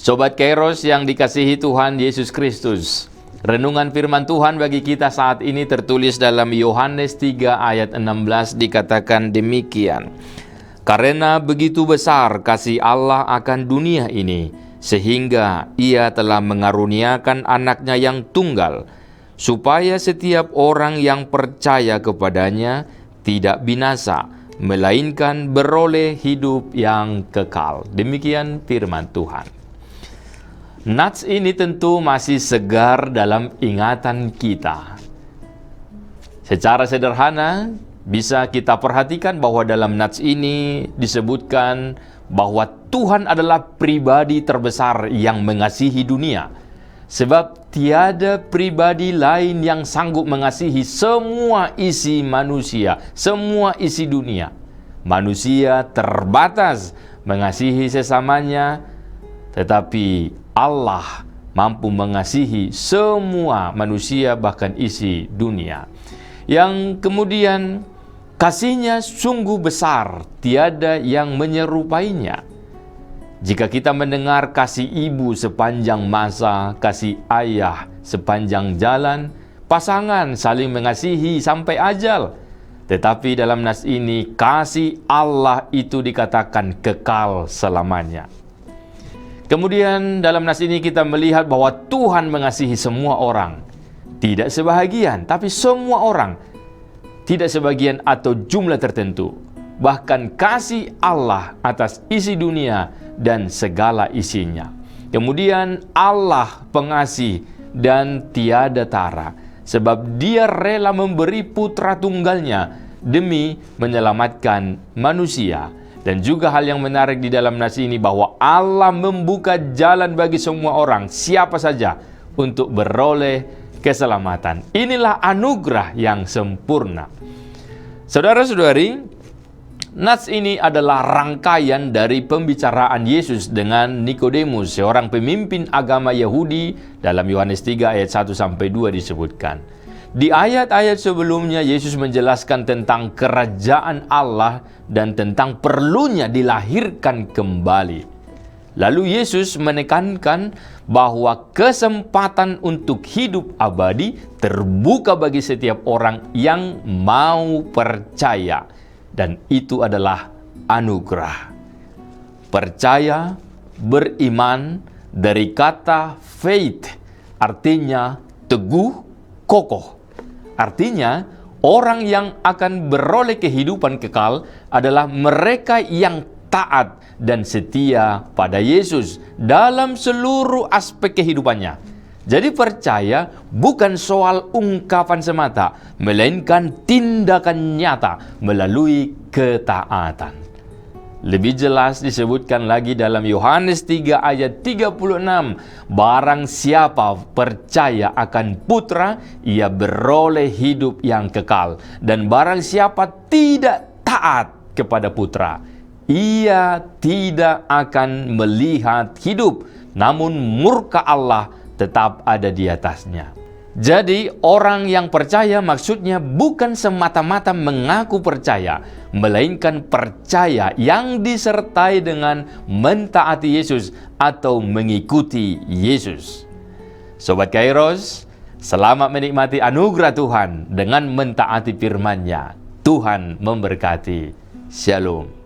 Sobat Kairos yang dikasihi Tuhan Yesus Kristus, renungan firman Tuhan bagi kita saat ini tertulis dalam Yohanes 3 ayat 16 dikatakan demikian. Karena begitu besar kasih Allah akan dunia ini, sehingga Ia telah mengaruniakan anaknya yang tunggal, supaya setiap orang yang percaya kepadanya tidak binasa, melainkan beroleh hidup yang kekal. Demikian firman Tuhan. Nats ini tentu masih segar dalam ingatan kita. Secara sederhana, bisa kita perhatikan bahwa dalam nats ini disebutkan bahwa Tuhan adalah pribadi terbesar yang mengasihi dunia. Sebab tiada pribadi lain yang sanggup mengasihi semua isi manusia, semua isi dunia. Manusia terbatas mengasihi sesamanya, tetapi Allah mampu mengasihi semua manusia, bahkan isi dunia. Yang kemudian kasihnya sungguh besar, tiada yang menyerupainya. Jika kita mendengar kasih ibu sepanjang masa, kasih ayah sepanjang jalan, pasangan saling mengasihi sampai ajal. Tetapi dalam nas ini, kasih Allah itu dikatakan kekal selamanya. Kemudian dalam nas ini kita melihat bahwa Tuhan mengasihi semua orang. Tidak sebahagian, tapi semua orang. Tidak sebagian atau jumlah tertentu. Bahkan kasih Allah atas isi dunia dan segala isinya. Kemudian Allah pengasih dan tiada tara, sebab Dia rela memberi putra tunggalnya demi menyelamatkan manusia. Dan juga hal yang menarik di dalam nas ini bahwa Allah membuka jalan bagi semua orang, siapa saja, untuk beroleh keselamatan. Inilah anugerah yang sempurna. Saudara-saudari, nas ini adalah rangkaian dari pembicaraan Yesus dengan Nikodemus, seorang pemimpin agama Yahudi. Dalam Yohanes 3 ayat 1-2 disebutkan. Di ayat-ayat sebelumnya Yesus menjelaskan tentang kerajaan Allah dan tentang perlunya dilahirkan kembali. Lalu Yesus menekankan bahwa kesempatan untuk hidup abadi terbuka bagi setiap orang yang mau percaya, dan itu adalah anugerah. Percaya, beriman, dari kata faith, artinya teguh, kokoh. Artinya, orang yang akan beroleh kehidupan kekal adalah mereka yang taat dan setia pada Yesus dalam seluruh aspek kehidupannya. Jadi percaya bukan soal ungkapan semata, melainkan tindakan nyata melalui ketaatan. Lebih jelas disebutkan lagi dalam Yohanes 3 ayat 36. Barang siapa percaya akan putra, ia beroleh hidup yang kekal. Dan barang siapa tidak taat kepada putra, ia tidak akan melihat hidup, namun murka Allah tetap ada di atasnya. Jadi orang yang percaya maksudnya bukan semata-mata mengaku percaya, melainkan percaya yang disertai dengan mentaati Yesus atau mengikuti Yesus. Sobat Kairos, selamat menikmati anugerah Tuhan dengan mentaati firman-Nya. Tuhan memberkati. Shalom.